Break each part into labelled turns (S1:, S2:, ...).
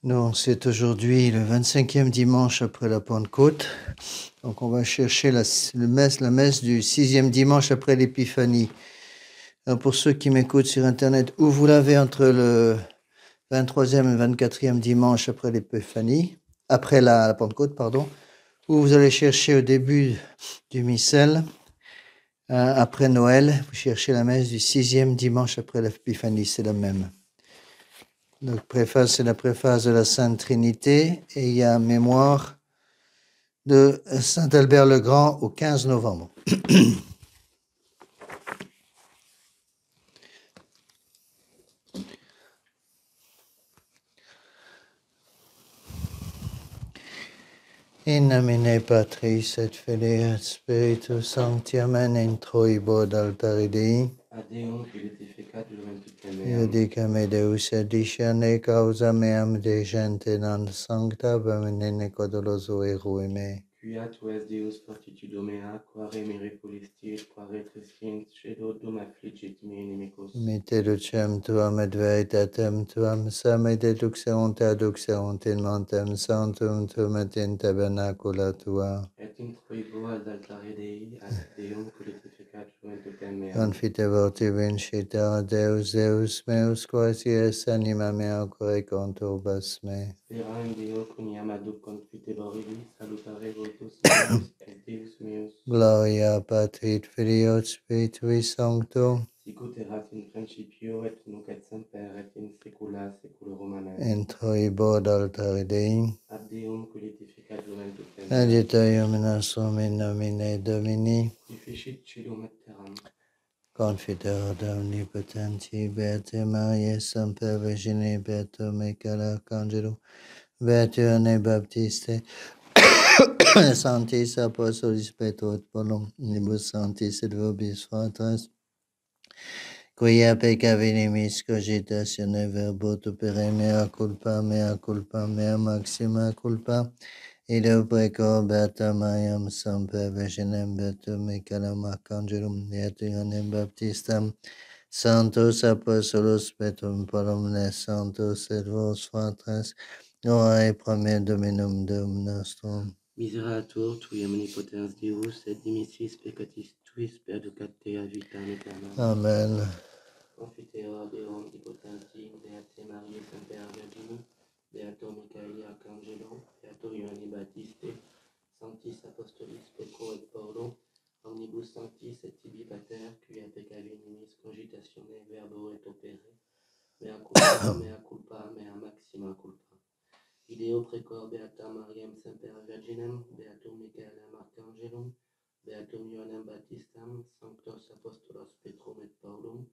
S1: Donc, c'est aujourd'hui le 25e dimanche après la Pentecôte. Donc, on va chercher la messe du 6e dimanche après l'Épiphanie. Alors, pour ceux qui m'écoutent sur Internet, où vous l'avez entre le 23e et 24e dimanche après l'Épiphanie, après la Pentecôte, pardon, où vous allez chercher au début du missel, après Noël, vous cherchez la messe du 6e dimanche après l'Épiphanie, c'est la même. Donc, préface, c'est la préface de la Sainte Trinité et il y a mémoire de Saint Albert le Grand au 15 novembre. In nomine Patris et Filii et Spiritus Sancti, amen, introibo d'altare Dei.
S2: Ad Deum glorificat juventutem
S1: Io
S2: meam.
S1: dicame Deus edicere causa meam de gente non sancta, bamine codoloso erue me.
S2: Quia tu es Deus fortitudo mea, quare me repulistis, quare triscint, cedo dum affligit me inimicus.
S1: Mite ducem tuam et veritatem tuam, same deduxerunt adduxerunt in montem sanctum tuum et in tabernacula tua.
S2: Et introibo ad altare Dei, ad Deum glorificat juventutem meam.
S1: Confitevo te vincita, Deus, Deus meus, quasi es anima mea, core conturbas me.
S2: Spera in Deo, coniam adduc confiteboribus, salutare votus meus, et Deus meus.
S1: Gloria Patri, Filio et Spiritui Sancto,
S2: Sicut erat in principio, et nunc et semper, et in saecula saeculorum. Amen.
S1: introibo d'altare Dei.
S2: Ad Deum glorificat juventutem meam.
S1: Adiutorium nostrum in nomine Domini,
S2: Qui fecit celum et terram.
S1: Confiteor omnipotenti, Beate Mariae, Semper Virgine, Beato Michael Arcangelo, Beato ne Baptiste, Sanctis Apostolis Petro et Paulum, Nibus Sanctis et Vobis Fratres, quia peccavinimis cogitatione verbo tupere mea culpa, mea maxima culpa, Ideo preco Beata Mariam Semper Virginem Beato Michaelem Archangelum Beatum Baptistam Sanctos Apostolos Petrum Paulum Santos et vos fratres Orae premier Dominum Deum nostrum.
S2: Miserator tui omnipotens Deus, et dimissis peccatis tuis perducat te a vitam aeternam.
S1: Amen.
S2: Confiteor Deo omnipotenti, Beate Mariae Semper Virginum, Beato Michaeli Arcangelo, Beato Ioanni Baptiste, Sanctis Apostolis Petro et Paulo, omnibus sanctis et tibi pater, quia peccavinimis cogitatione verbo et opere, mea culpa, mea maxima culpa. Ideo precor Beata Mariam Semper Virginem, Beatum Michaelem Archangelum, Beatum Ioannem Baptistam, Sanctos Apostolos Petrum et Paulum,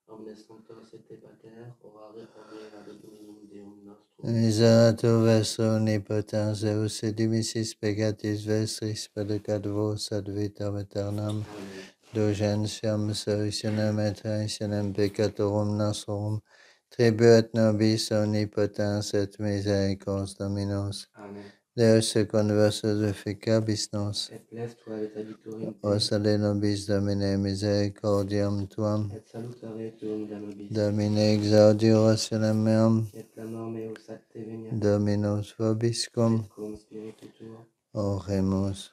S2: omnes sanctos et te pater, orare pro me ad Dominum Deum nostrum.
S1: Miserator vestra omnipotens Deus et dimissis peccatis vestris perducat vos ad vitam aeternam.
S2: Amen.
S1: Dulgentiam servitionem et traitionem peccatorum nostrum, tribuet nobis omnipotens et misericordias Dominus.
S2: Amen.
S1: Deus conversus efficabis nos,
S2: Et bless tu habitabilium te,
S1: osale nobis Domine misericordiam tuam,
S2: et salutare tuum da nobis.
S1: Domine exaudi orationem meam,
S2: Et clamor meus ad te veniat,
S1: Dominus vobiscum,
S2: et cum spiritu tuo.
S1: oremus.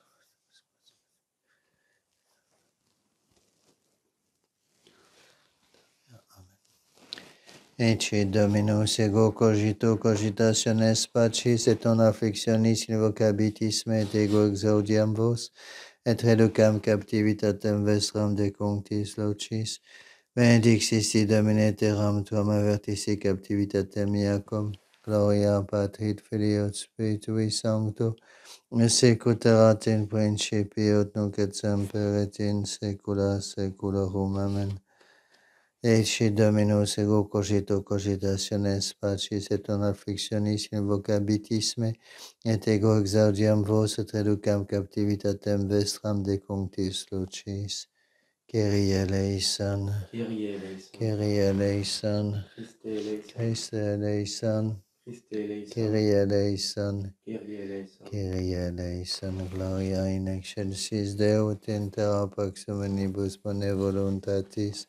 S1: Ecce Dominus ego cogito cogitationes pacis et on afflictionis invocabitis me et ego exaudiam vos et reducam captivitatem vestram de cunctis locis. Benedixis Domine terram tuam avertisi captivitatem Iacum. Gloria Patri Filio et Spiritui Sancto, et secuterat in principio et nunc et semper et in saecula saeculorum. Amen. Ecce Dominus ego cogito cogitationes pacis et on afflictionis invocabitis me, et ego exaudiam vos et reducam captivitatem vestram de cunctis lucis. Kyrie eleison,
S2: Kyrie eleison,
S1: Kyrie eleison,
S2: Christe eleison,
S1: Christe eleison,
S2: Christe eleison,
S1: Kyrie eleison,
S2: Kyrie eleison,
S1: Kyrie eleison, Gloria in excelsis Deo et in terra pax hominibus bone voluntatis.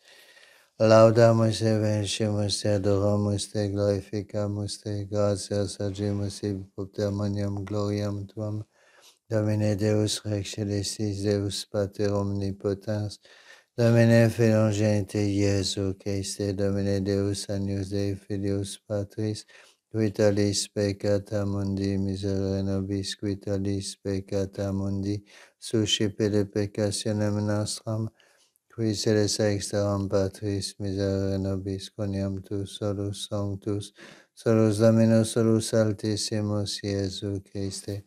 S1: Laudamus e benedicamus te, adoramus te, glorificamus te, gratias agimus e propter maniam gloriam tuam. Domine Deus Rex Celestis, Deus Pater Omnipotens, Domine Filon Genite Iesu Christe, Domine Deus Agnus Dei Filius Patris, quitalis peccata mundi, miserere nobis, quitalis peccata mundi, suscipere peccationem nostram, qui sedes exteram Patris, miserere nobis, coniam tu solus sanctus, solus Dominus, solus Altissimus, Iesu Christe,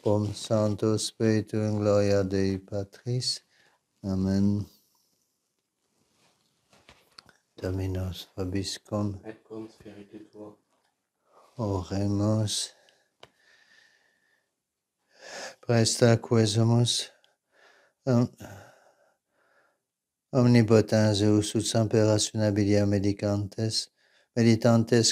S1: Om Santo Spiritu in gloria Dei Patris. Amen. Dominus vobiscum.
S2: et cum spiritu tuo.
S1: Oremus. Presta quesumus. Omnipotens Deus ut semper rationabilia meditantes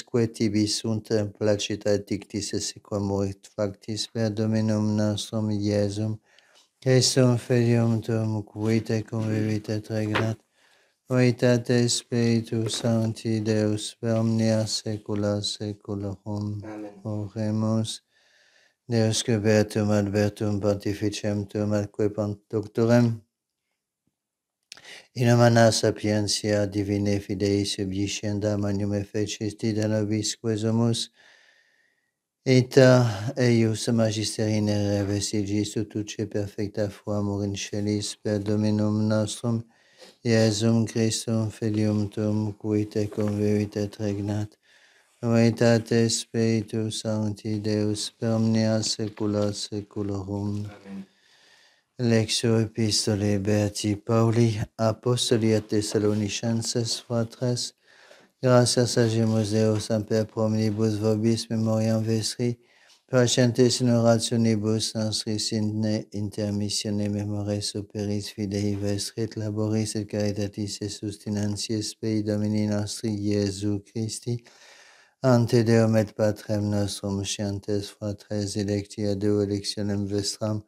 S1: que tibi sunt placita et dictis et sequamurit factis per Dominum nostrum Iesum, Christum Filium tuum, qui tecum vivit et regnat, Veritate Spiritus Sancti Deus per omnia saecula saeculorum.
S2: Amen.
S1: Oremus. Deus quaebertum advertum pontificem tuum atque doctorem in humana sapientia divine fidei subdiscenda magnum efficis dida nobis quesumus, ita eius magisterine revestigis tutuce perfecta amor in celis per Dominum nostrum, Iesum Christum Filium tuum, qui tecum vivit et regnat, Veritate Spiritus Sancti Deus per omnia saecula saeculorum.
S2: Amen.
S1: Lectio Epistolae Beati Pauli, Apostoli a Thessalonicenses fratres, gratias agimus Deus semper pro omnibus vobis memoriam vestri, patientes in orationibus nostris in intermissione memore superis fidei vestrit laboris et caritatis et sustinenties spei Domini nostri Iesu Christi, ante Deum et Patrem nostrum scientes fratres electi ad electionem vestram,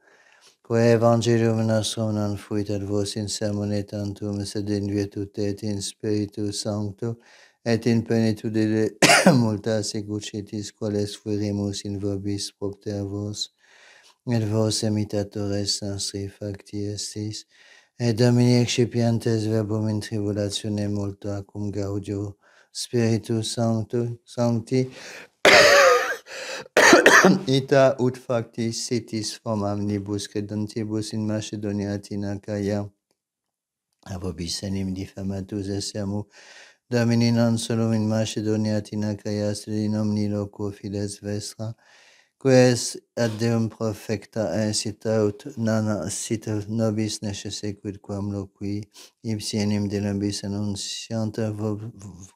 S1: quae evangelium nostrum non fuit ad vos in sermone tantum, sed in virtute et in Spiritu Sancto, et in plenitude de multa secucitis, quales fuirimus in vobis propter vos, et vos imitatores nostri facti estis, et Domini excipientes verbum in tribulatione multa cum gaudio Spiritu Sancti, ita ut factis sitis from omnibus credentibus in Macedonia et in Achaia, a vobis enim diffamatus essermu, Domini non solum in Macedonia et in Achaia, sed in omni loco fides vestra, quaes ad Deum profecta incita ut non cita nobis necesse quid quam loqui ipsi enim de nobis annuncianta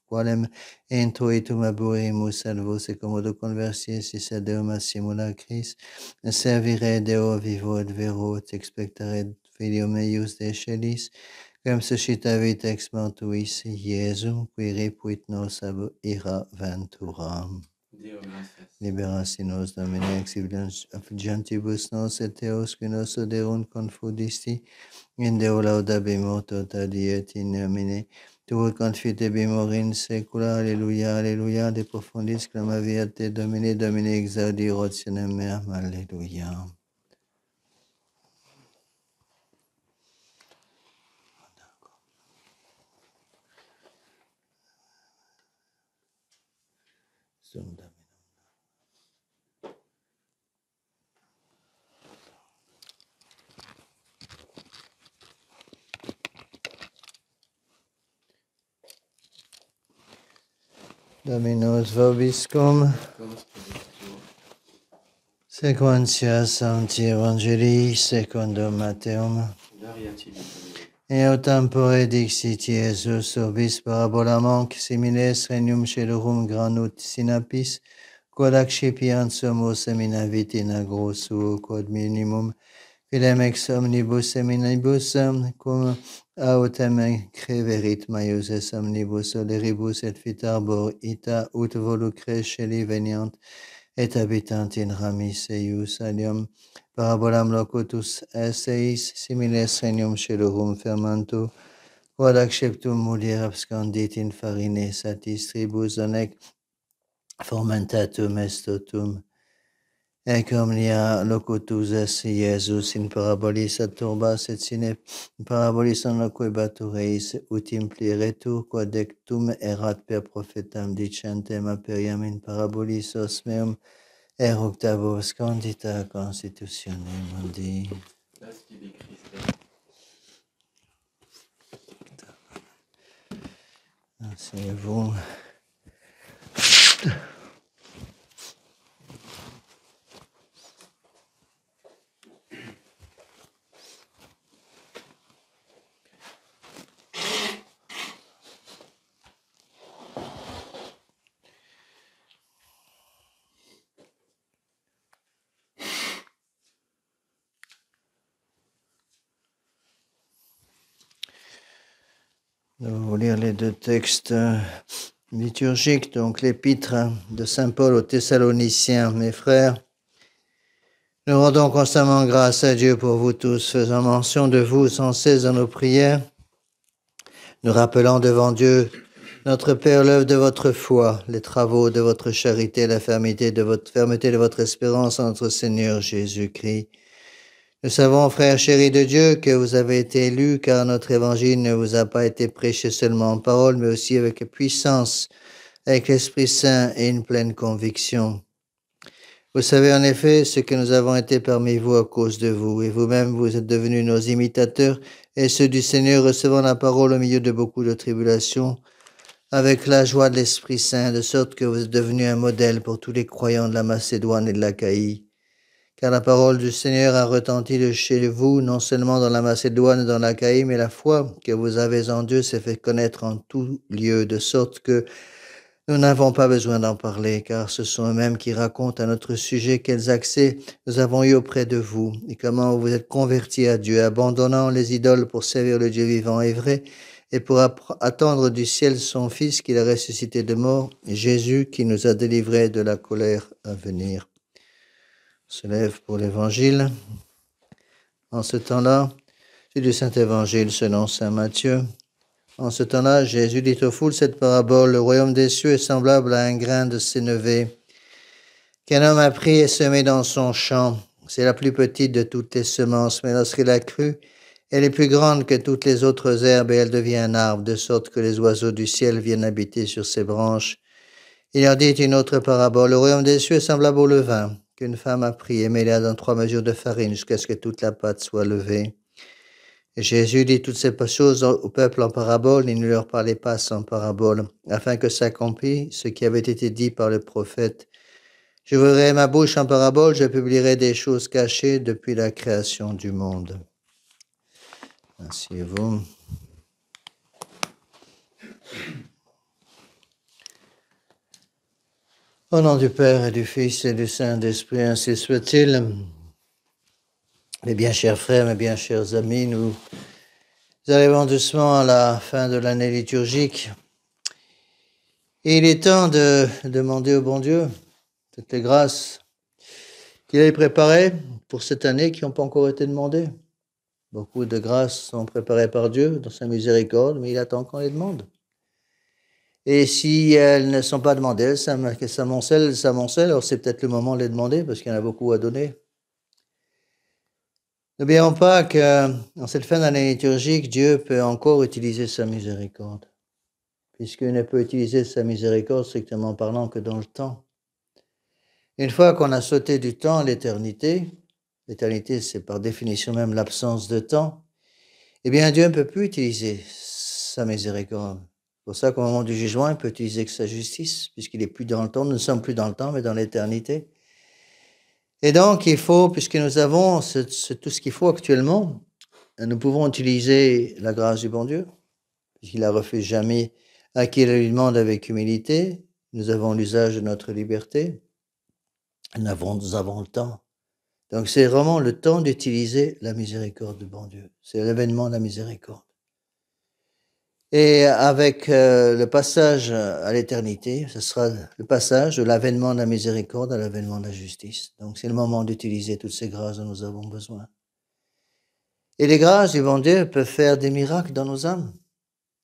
S1: qualem introitum aburimus ad vos et commodo conversiesis ad Deum a simulacris, servire Deo vivo et vero et expectare Filium eius de celis, quem suscitavit ex mortuis Iesum, qui repuit nos ab ira venturam.
S2: Deo gratias.
S1: Liberas in nos Domine ex affligentibus nos et Deus qui nos oderunt confudisti, in Deo laudabimur tota die et in nomine tu confitebimur in saecula. Alleluia, alleluia, de profundis clamaviat te Domine, Domine exaudi rotionem meam, alleluia. Dominus vobiscum.
S2: Cum spiritu tuo.
S1: Sequentia Sancti Evangelii secundum Matteum.
S2: Gloria tibi, Domine.
S1: Eo tempore dixit Iesus urbis parabolamam similes regnum celorum granut sinapis, quod accipiant sumus seminavit in agro suo quod minimum, Filem ex omnibus eminibus, cum autem creverit maius es omnibus oleribus et fitarbor ita ut volucre sceli veniant et habitant in ramis eius alium parabolam locutus esseis similes regnum celorum fermantu quod acceptum mulier abscondit in farine satis tribus onec fermentatum est totum. Ec omnia locutus es Iesus in parabolis ad turbas et sine parabolis an loquebatur eis ut impliretur quod ectum erat per prophetam dicentem aperiam in parabolis os meum eructabo scondita constitutionem mundi. Asseyez-vous. Nous allons lire les deux textes liturgiques, donc l'épître de Saint Paul aux Thessaloniciens. Mes frères, nous rendons constamment grâce à Dieu pour vous tous, faisant mention de vous sans cesse dans nos prières, nous rappelant devant Dieu, notre Père, l'œuvre de votre foi, les travaux de votre charité, la fermeté de votre espérance en notre Seigneur Jésus-Christ. Nous savons, frères chéris de Dieu, que vous avez été élus, car notre évangile ne vous a pas été prêché seulement en parole, mais aussi avec puissance, avec l'Esprit Saint et une pleine conviction. Vous savez en effet ce que nous avons été parmi vous à cause de vous, et vous-même vous êtes devenus nos imitateurs et ceux du Seigneur, recevant la parole au milieu de beaucoup de tribulations, avec la joie de l'Esprit Saint, de sorte que vous êtes devenus un modèle pour tous les croyants de la Macédoine et de l'Achaïe. Car la parole du Seigneur a retenti de chez vous, non seulement dans la Macédoine et dans l'Achaïe, mais la foi que vous avez en Dieu s'est fait connaître en tout lieu, de sorte que nous n'avons pas besoin d'en parler, car ce sont eux-mêmes qui racontent à notre sujet quels accès nous avons eus auprès de vous, et comment vous vous êtes convertis à Dieu, abandonnant les idoles pour servir le Dieu vivant et vrai, et pour attendre du ciel son Fils qu'il a ressuscité de mort, Jésus qui nous a délivrés de la colère à venir. On se lève pour l'Évangile. En ce temps-là, c'est du Saint-Évangile selon saint Matthieu. En ce temps-là, Jésus dit aux foules cette parabole. Le royaume des cieux est semblable à un grain de sénévé qu'un homme a pris et semé dans son champ. C'est la plus petite de toutes les semences, mais lorsqu'elle a cru, elle est plus grande que toutes les autres herbes et elle devient un arbre, de sorte que les oiseaux du ciel viennent habiter sur ses branches. Il leur dit une autre parabole. Le royaume des cieux est semblable au levain qu'une femme a pris et mêlé dans 3 mesures de farine jusqu'à ce que toute la pâte soit levée. Et Jésus dit toutes ces choses au peuple en parabole, il ne leur parlait pas sans parabole, afin que s'accomplisse ce qui avait été dit par le prophète. J'ouvrirai ma bouche en parabole, je publierai des choses cachées depuis la création du monde. Asseyez-vous. Au nom du Père et du Fils et du Saint-Esprit, ainsi soit-il. Mes bien chers frères, mes bien chers amis, nous arrivons doucement à la fin de l'année liturgique. Et il est temps de demander au bon Dieu toutes les grâces qu'il a préparées pour cette année qui n'ont pas encore été demandées. Beaucoup de grâces sont préparées par Dieu dans sa miséricorde, mais il attend qu'on les demande. Et si elles ne sont pas demandées, ça m'amoncelle, alors c'est peut-être le moment de les demander parce qu'il y en a beaucoup à donner. N'oublions pas qu'en cette fin d'année liturgique, Dieu peut encore utiliser sa miséricorde, puisqu'il ne peut utiliser sa miséricorde strictement parlant que dans le temps. Une fois qu'on a sauté du temps à l'éternité c'est par définition même l'absence de temps, eh bien Dieu ne peut plus utiliser sa miséricorde. C'est pour ça qu'au moment du jugement, il peut utiliser que sa justice, puisqu'il n'est plus dans le temps, nous ne sommes plus dans le temps, mais dans l'éternité. Et donc, il faut, puisque nous avons tout ce qu'il faut actuellement, nous pouvons utiliser la grâce du bon Dieu, puisqu'il ne refuse jamais à qui il lui demande avec humilité. Nous avons l'usage de notre liberté. Nous avons le temps. Donc c'est vraiment le temps d'utiliser la miséricorde du bon Dieu. C'est l'événement de la miséricorde. Et avec le passage à l'éternité, ce sera le passage de l'avènement de la miséricorde à l'avènement de la justice. Donc c'est le moment d'utiliser toutes ces grâces dont nous avons besoin. Et les grâces du bon Dieu peuvent faire des miracles dans nos âmes.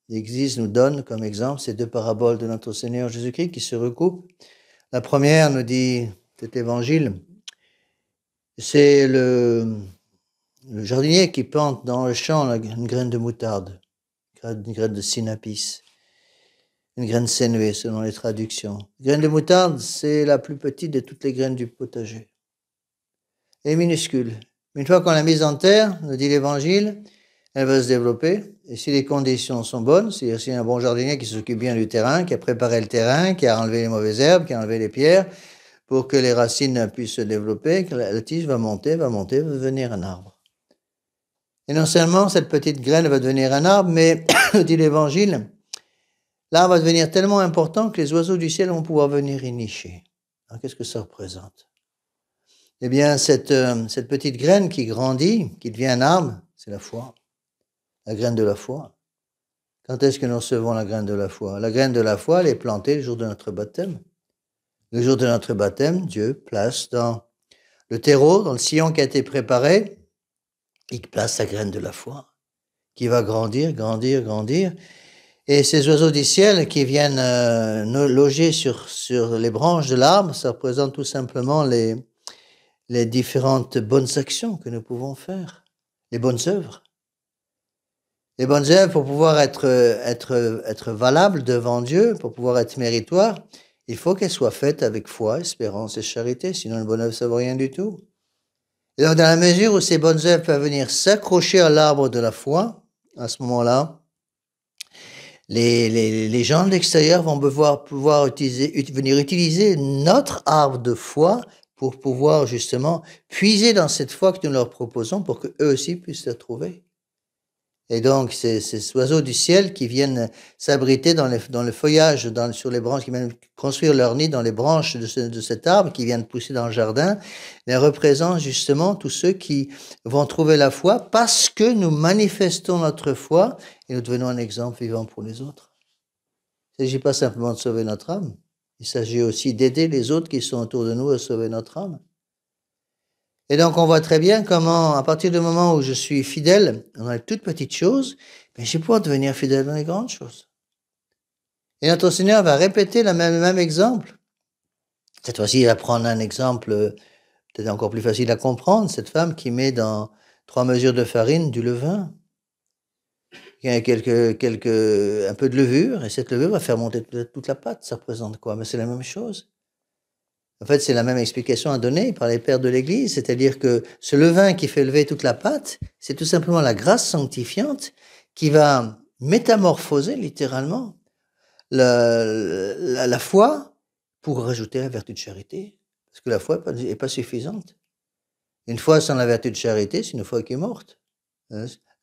S1: L'Église nous donne comme exemple ces deux paraboles de notre Seigneur Jésus-Christ qui se recoupent. La première nous dit, cet évangile, c'est le jardinier qui plante dans le champ une graine de moutarde, une graine de synapis, une graine sénuée selon les traductions. La graine de moutarde, c'est la plus petite de toutes les graines du potager. Elle est minuscule. Une fois qu'on l'a mise en terre, nous dit l'Évangile, elle va se développer. Et si les conditions sont bonnes, c'est-à-dire s'il y a un bon jardinier qui s'occupe bien du terrain, qui a préparé le terrain, qui a enlevé les mauvaises herbes, qui a enlevé les pierres, pour que les racines puissent se développer, que la tige va monter, va devenir un arbre. Et non seulement cette petite graine va devenir un arbre, mais, dit l'Évangile, l'arbre va devenir tellement important que les oiseaux du ciel vont pouvoir venir y nicher. Alors, qu'est-ce que ça représente? Eh bien, cette petite graine qui grandit, qui devient un arbre, c'est la foi. La graine de la foi. Quand est-ce que nous recevons la graine de la foi? La graine de la foi, elle est plantée le jour de notre baptême. Le jour de notre baptême, Dieu place dans le terreau, dans le sillon qui a été préparé, il place sa graine de la foi, qui va grandir, grandir, grandir. Et ces oiseaux du ciel qui viennent loger sur les branches de l'arbre, ça représente tout simplement les différentes bonnes actions que nous pouvons faire, les bonnes œuvres. Les bonnes œuvres, pour pouvoir être valables devant Dieu, pour pouvoir être méritoires, il faut qu'elles soient faites avec foi, espérance et charité, sinon une bonne œuvre, ça ne vaut rien du tout. Et donc, dans la mesure où ces bonnes œuvres peuvent venir s'accrocher à l'arbre de la foi, à ce moment-là, les gens de l'extérieur vont pouvoir venir utiliser notre arbre de foi pour pouvoir justement puiser dans cette foi que nous leur proposons pour qu'eux aussi puissent la trouver. Et donc, ces oiseaux du ciel qui viennent s'abriter dans le feuillage, sur les branches, qui viennent construire leur nid dans les branches de cet arbre, qui viennent pousser dans le jardin, les représentent justement tous ceux qui vont trouver la foi parce que nous manifestons notre foi et nous devenons un exemple vivant pour les autres. Il ne s'agit pas simplement de sauver notre âme, il s'agit aussi d'aider les autres qui sont autour de nous à sauver notre âme. Et donc, on voit très bien comment, à partir du moment où je suis fidèle dans les toutes petites choses, je vais pouvoir devenir fidèle dans les grandes choses. Et notre Seigneur va répéter le même exemple. Cette fois-ci, il va prendre un exemple peut-être encore plus facile à comprendre. Cette femme qui met dans 3 mesures de farine du levain. Il y a un peu de levure, et cette levure va faire monter toute la pâte. Ça représente quoi? Mais c'est la même chose. En fait, c'est la même explication à donner par les pères de l'Église, c'est-à-dire que ce levain qui fait lever toute la pâte, c'est tout simplement la grâce sanctifiante qui va métamorphoser littéralement la foi pour rajouter la vertu de charité. Parce que la foi n'est pas suffisante. Une foi sans la vertu de charité, c'est une foi qui est morte.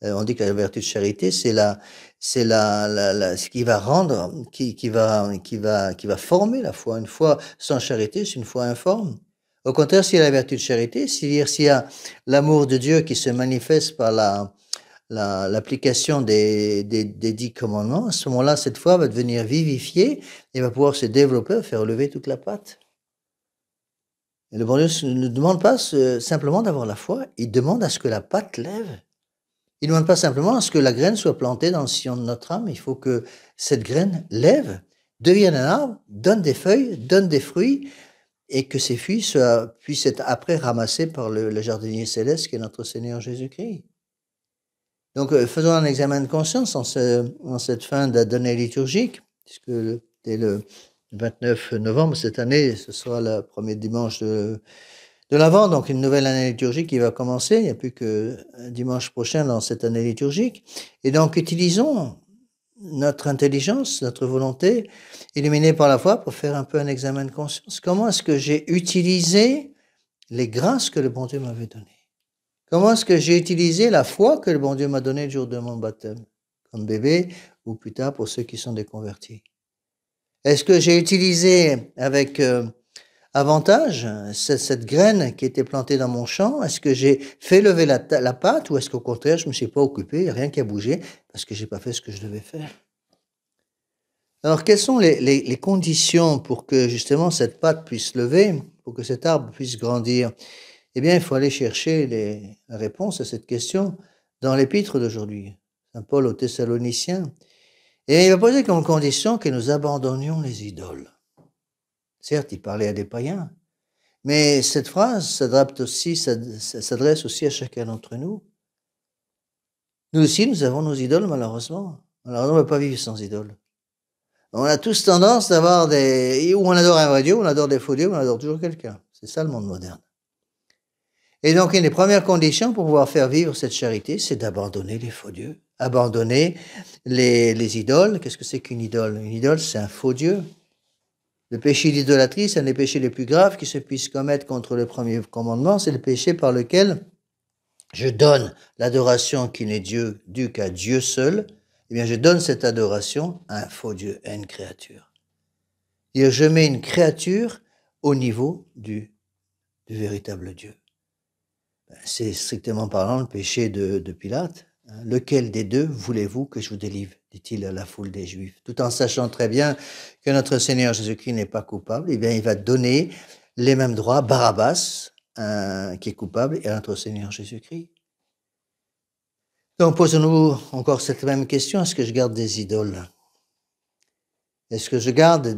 S1: On dit que la vertu de charité, c'est ce qui va rendre, qui va former la foi. Une foi sans charité, c'est une foi informe. Au contraire, s'il y a la vertu de charité, c'est-à-dire s'il y a l'amour de Dieu qui se manifeste par l'application des 10 commandements, à ce moment-là, cette foi va devenir vivifiée et va pouvoir se développer, faire lever toute la pâte. Et le bon Dieu ne demande pas simplement d'avoir la foi, il demande à ce que la pâte lève. Il ne demande pas simplement à ce que la graine soit plantée dans le sillon de notre âme, il faut que cette graine lève, devienne un arbre, donne des feuilles, donne des fruits, et que ces fruits puissent être après ramassés par le jardinier céleste qui est notre Seigneur Jésus-Christ. Donc, faisons un examen de conscience en cette fin d'année liturgique, puisque dès le 29 novembre cette année, ce sera le premier dimanche de l'Avent, donc une nouvelle année liturgique qui va commencer. Il n'y a plus que dimanche prochain dans cette année liturgique. Et donc, utilisons notre intelligence, notre volonté, illuminée par la foi, pour faire un peu un examen de conscience. Comment est-ce que j'ai utilisé les grâces que le bon Dieu m'avait données? Comment est-ce que j'ai utilisé la foi que le bon Dieu m'a donnée le jour de mon baptême, comme bébé, ou plus tard pour ceux qui sont déconvertis? Est-ce que j'ai utilisé avec avantage, cette graine qui était plantée dans mon champ? Est-ce que j'ai fait lever la pâte ou est-ce qu'au contraire, je ne me suis pas occupé, il n'y a rien qui a bougé parce que je n'ai pas fait ce que je devais faire? Alors, quelles sont les conditions pour que justement cette pâte puisse lever, pour que cet arbre puisse grandir? Eh bien, il faut aller chercher la réponse à cette question dans l'épître d'aujourd'hui, Saint Paul aux Thessaloniciens. Et il va poser comme condition que nous abandonnions les idoles. Certes, il parlait à des païens, mais cette phrase s'adresse aussi à chacun d'entre nous. Nous aussi, nous avons nos idoles, malheureusement. Alors, on ne va pas vivre sans idoles. On a tous tendance d'avoir où on adore un vrai Dieu, on adore des faux dieux, on adore toujours quelqu'un. C'est ça le monde moderne. Et donc, une des premières conditions pour pouvoir faire vivre cette charité, c'est d'abandonner les faux dieux, abandonner les idoles. Qu'est-ce que c'est qu'une idole? Une idole, c'est un faux Dieu. Le péché d'idolâtrie, c'est un des péchés les plus graves qui se puissent commettre contre le premier commandement. C'est le péché par lequel je donne l'adoration qui n'est due qu'à Dieu seul. Eh bien, je donne cette adoration à un faux Dieu, à une créature. Et je mets une créature au niveau du véritable Dieu. C'est strictement parlant le péché de Pilate. Lequel des deux voulez-vous que je vous délivre, dit-il à la foule des Juifs. Tout en sachant très bien que notre Seigneur Jésus-Christ n'est pas coupable, eh bien, il va donner les mêmes droits à Barabbas, qui est coupable, et à notre Seigneur Jésus-Christ. Donc, posons-nous encore cette même question, est-ce que je garde des idoles? Est-ce que je garde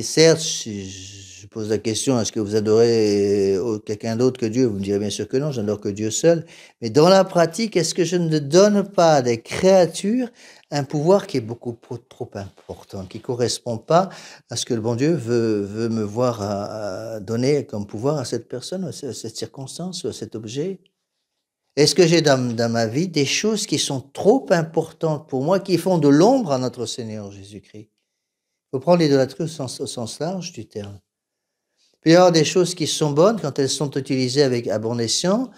S1: certes, si je pose la question, est-ce que vous adorez quelqu'un d'autre que Dieu? Vous me direz bien sûr que non, j'adore que Dieu seul. Mais dans la pratique, est-ce que je ne donne pas à des créatures un pouvoir qui est beaucoup trop important, qui ne correspond pas à ce que le bon Dieu veut me voir donner comme pouvoir à cette personne, à cette circonstance, à cet objet? Est-ce que j'ai dans ma vie des choses qui sont trop importantes pour moi, qui font de l'ombre à notre Seigneur Jésus-Christ? Il faut prendre l'idolâtrie au sens large du terme. Il peut y avoir des choses qui sont bonnes quand elles sont utilisées avec bon escient,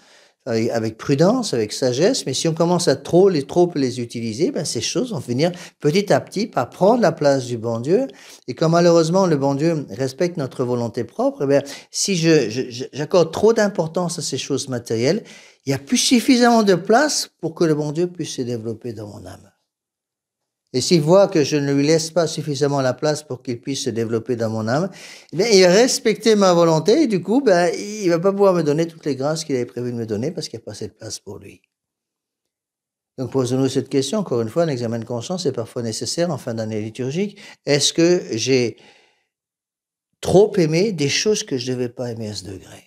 S1: avec prudence, avec sagesse, mais si on commence à trop les utiliser, ben ces choses vont finir petit à petit par prendre la place du bon Dieu. Et comme malheureusement le bon Dieu respecte notre volonté propre, eh bien, si j'accorde trop d'importance à ces choses matérielles, il n'y a plus suffisamment de place pour que le bon Dieu puisse se développer dans mon âme. Et s'il voit que je ne lui laisse pas suffisamment la place pour qu'il puisse se développer dans mon âme, eh bien, il va respecter ma volonté et du coup, ben, il va pas pouvoir me donner toutes les grâces qu'il avait prévu de me donner parce qu'il n'y a pas assez de place pour lui. Donc, posons-nous cette question. Encore une fois, un examen de conscience est parfois nécessaire en fin d'année liturgique. Est-ce que j'ai trop aimé des choses que je ne devais pas aimer à ce degré?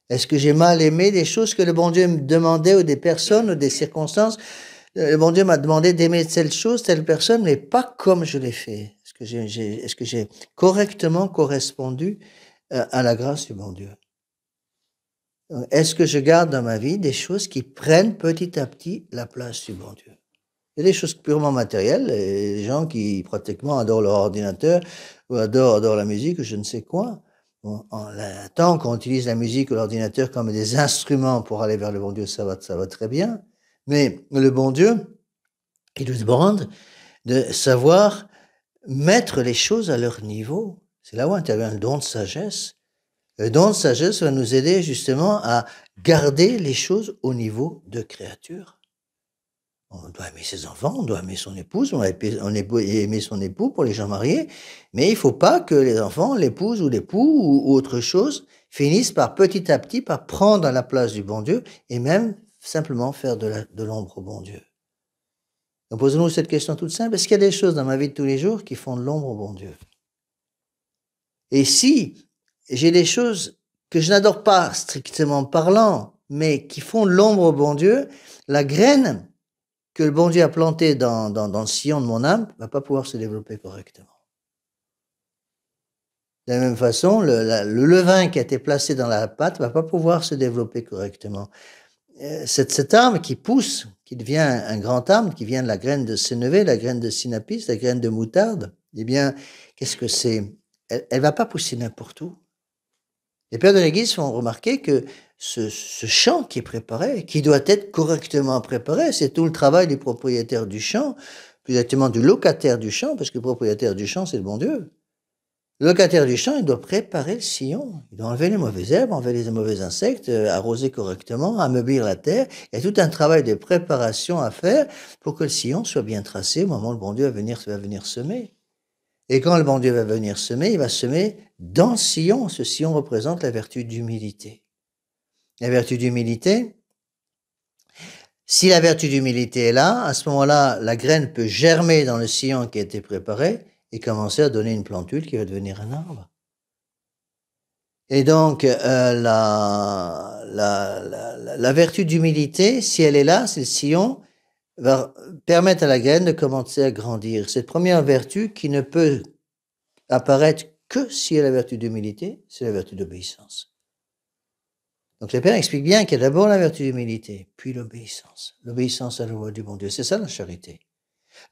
S1: Est-ce que j'ai mal aimé des choses que le bon Dieu me demandait ou des personnes ou des circonstances? Le bon Dieu m'a demandé d'aimer telle chose, telle personne, mais pas comme je l'ai fait. Est-ce que j'ai correctement correspondu à la grâce du bon Dieu? Est-ce que je garde dans ma vie des choses qui prennent petit à petit la place du bon Dieu? Il y a des choses purement matérielles, les gens qui pratiquement adorent leur ordinateur ou adorent la musique ou je ne sais quoi. Bon, tant qu'on utilise la musique ou l'ordinateur comme des instruments pour aller vers le bon Dieu, ça va très bien. Mais le bon Dieu, il nous demande de savoir mettre les choses à leur niveau. C'est là où intervient le don de sagesse. Le don de sagesse va nous aider justement à garder les choses au niveau de créature. On doit aimer ses enfants, on doit aimer son épouse, on doit aimer son époux pour les gens mariés, mais il ne faut pas que les enfants, l'épouse ou l'époux ou autre chose finissent par petit à petit par prendre la place du bon Dieu et même simplement faire de l'ombre au bon Dieu. Donc posons-nous cette question toute simple, est-ce qu'il y a des choses dans ma vie de tous les jours qui font de l'ombre au bon Dieu? Et si j'ai des choses que je n'adore pas strictement parlant, mais qui font de l'ombre au bon Dieu, la graine que le bon Dieu a plantée dans le sillon de mon âme ne va pas pouvoir se développer correctement. De la même façon, le levain qui a été placé dans la pâte ne va pas pouvoir se développer correctement. Cet arbre qui pousse, qui devient un grand arbre, qui vient de la graine de sénévé, la graine de synapis, la graine de moutarde, eh bien, qu'est-ce que c'est? Elle va pas pousser n'importe où. Les pères de l'Église font remarquer que ce champ qui est préparé, qui doit être correctement préparé, c'est tout le travail du propriétaire du champ, plus exactement du locataire du champ, parce que le propriétaire du champ, c'est le bon Dieu. Le locataire du champ, il doit préparer le sillon. Il doit enlever les mauvaises herbes, enlever les mauvais insectes, arroser correctement, ameublir la terre. Il y a tout un travail de préparation à faire pour que le sillon soit bien tracé au moment où le bon Dieu va venir semer. Et quand le bon Dieu va venir semer, il va semer dans le sillon. Ce sillon représente la vertu d'humilité. La vertu d'humilité, si la vertu d'humilité est là, à ce moment-là, la graine peut germer dans le sillon qui a été préparé et commencer à donner une plantule qui va devenir un arbre. Et donc, la vertu d'humilité, si elle est là, c'est le sillon, va permettre à la graine de commencer à grandir. Cette première vertu qui ne peut apparaître que si elle a la vertu d'humilité, c'est la vertu d'obéissance. Donc le Père explique bien qu'il y a d'abord la vertu d'humilité, puis l'obéissance. L'obéissance à la loi du bon Dieu, c'est ça la charité.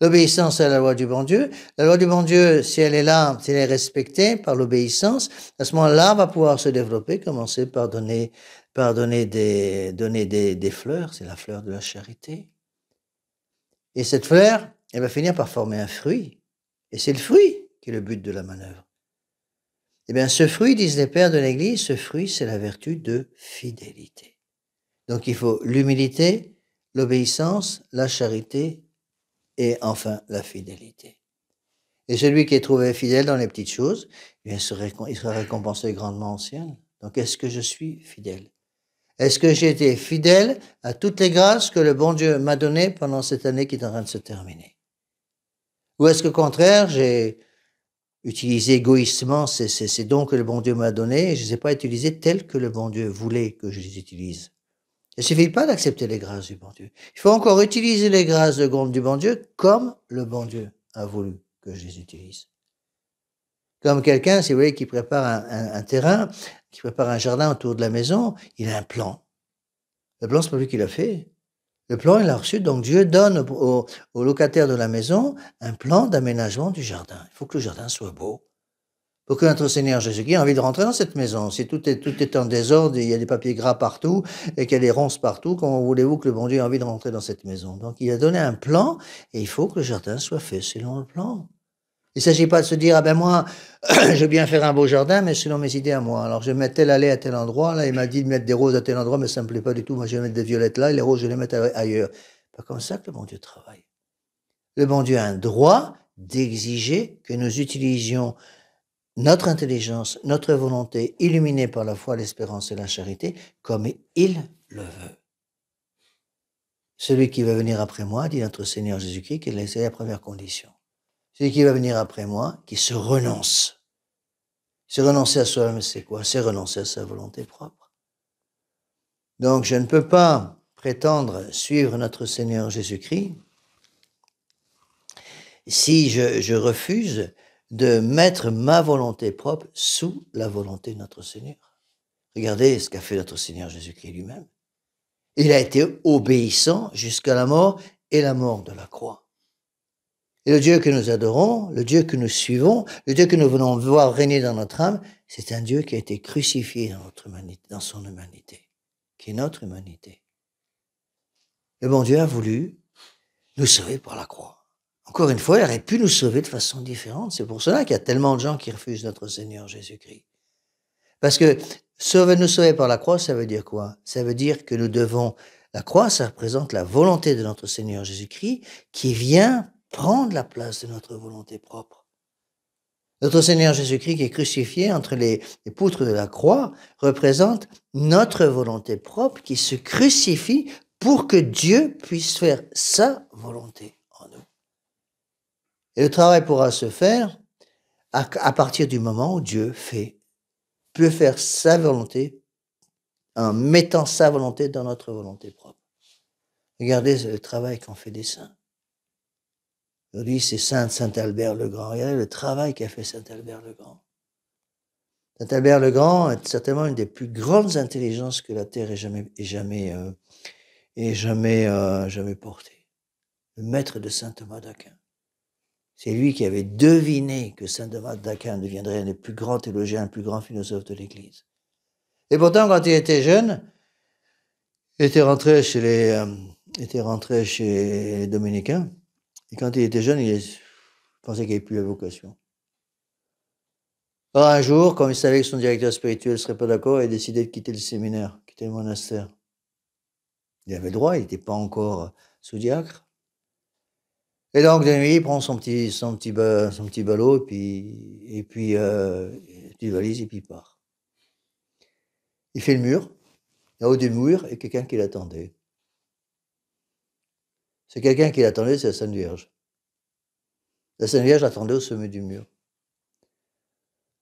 S1: L'obéissance à la loi du bon Dieu. La loi du bon Dieu, si elle est là, si elle est respectée par l'obéissance, à ce moment-là, va pouvoir se développer, commencer par donner des fleurs. C'est la fleur de la charité. Et cette fleur, elle va finir par former un fruit. Et c'est le fruit qui est le but de la manœuvre. Eh bien, ce fruit, disent les pères de l'Église, ce fruit, c'est la vertu de fidélité. Donc, il faut l'humilité, l'obéissance, la charité et enfin la fidélité. Et celui qui est trouvé fidèle dans les petites choses, il sera récompensé grandement au ciel. Donc, est-ce que je suis fidèle? Est-ce que j'ai été fidèle à toutes les grâces que le bon Dieu m'a données pendant cette année qui est en train de se terminer? Ou est-ce qu'au contraire, j'ai utilisé égoïstement ces dons que le bon Dieu m'a donnés et je ne les ai pas utilisés tels que le bon Dieu voulait que je les utilise? Il ne suffit pas d'accepter les grâces du bon Dieu. Il faut encore utiliser les grâces du bon Dieu comme le bon Dieu a voulu que je les utilise. Comme quelqu'un, si vous voulez, qui prépare un terrain, qui prépare un jardin autour de la maison, il a un plan. Le plan, c'est pas lui qui l'a fait. Le plan, il l'a reçu. Donc Dieu donne au locataire de la maison un plan d'aménagement du jardin. Il faut que le jardin soit beau. Pour que notre Seigneur Jésus-Christ ait envie de rentrer dans cette maison. Si tout est en désordre, il y a des papiers gras partout et qu'il y a des ronces partout, comment voulez-vous que le bon Dieu ait envie de rentrer dans cette maison? Donc il a donné un plan et il faut que le jardin soit fait selon le plan. Il ne s'agit pas de se dire, ah ben moi, je veux bien faire un beau jardin, mais selon mes idées à moi. Alors je vais mettre telle allée à tel endroit, là il m'a dit de mettre des roses à tel endroit, mais ça ne me plaît pas du tout, moi je vais mettre des violettes là, et les roses je vais les mettre ailleurs. Pas comme ça que le bon Dieu travaille. Le bon Dieu a un droit d'exiger que nous utilisions notre intelligence, notre volonté, illuminée par la foi, l'espérance et la charité, comme il le veut. Celui qui va venir après moi, dit notre Seigneur Jésus-Christ, qu'il est la première condition. Celui qui va venir après moi, qui se renonce. Se renoncer à soi-même, c'est quoi? C'est renoncer à sa volonté propre. Donc, je ne peux pas prétendre suivre notre Seigneur Jésus-Christ si je refuse de mettre ma volonté propre sous la volonté de notre Seigneur. Regardez ce qu'a fait notre Seigneur Jésus-Christ lui-même. Il a été obéissant jusqu'à la mort et la mort de la croix. Et le Dieu que nous adorons, le Dieu que nous suivons, le Dieu que nous venons voir régner dans notre âme, c'est un Dieu qui a été crucifié dans notre humanité, dans son humanité, qui est notre humanité. Le bon Dieu a voulu nous sauver par la croix. Encore une fois, il aurait pu nous sauver de façon différente. C'est pour cela qu'il y a tellement de gens qui refusent notre Seigneur Jésus-Christ. Parce que nous sauver par la croix, ça veut dire quoi? Ça veut dire que nous devons... La croix, ça représente la volonté de notre Seigneur Jésus-Christ qui vient prendre la place de notre volonté propre. Notre Seigneur Jésus-Christ qui est crucifié entre les poutres de la croix représente notre volonté propre qui se crucifie pour que Dieu puisse faire sa volonté en nous. Et le travail pourra se faire à partir du moment où Dieu peut faire sa volonté en mettant sa volonté dans notre volonté propre. Regardez le travail qu'ont fait des saints. Aujourd'hui, c'est Saint Albert le Grand. Regardez le travail qu'a fait Saint Albert le Grand. Saint Albert le Grand est certainement une des plus grandes intelligences que la Terre ait jamais portée. Le maître de Saint Thomas d'Aquin. C'est lui qui avait deviné que Saint Thomas d'Aquin deviendrait un des plus grands théologiens, un plus grand philosophe de l'Église. Et pourtant, quand il était jeune, il était rentré chez les dominicains. Et quand il était jeune, il pensait qu'il n'y avait plus la vocation. Alors un jour, comme il savait que son directeur spirituel ne serait pas d'accord, il a décidé de quitter le séminaire, quitter le monastère. Il avait le droit, il n'était pas encore sous-diacre. Et donc, de nuit, il prend son petit ballot, et puis une petite valise, et puis il part. Il fait le mur. En haut du mur, il y a quelqu'un qui l'attendait. C'est quelqu'un qui l'attendait, c'est la Sainte Vierge. La Sainte Vierge l'attendait au sommet du mur.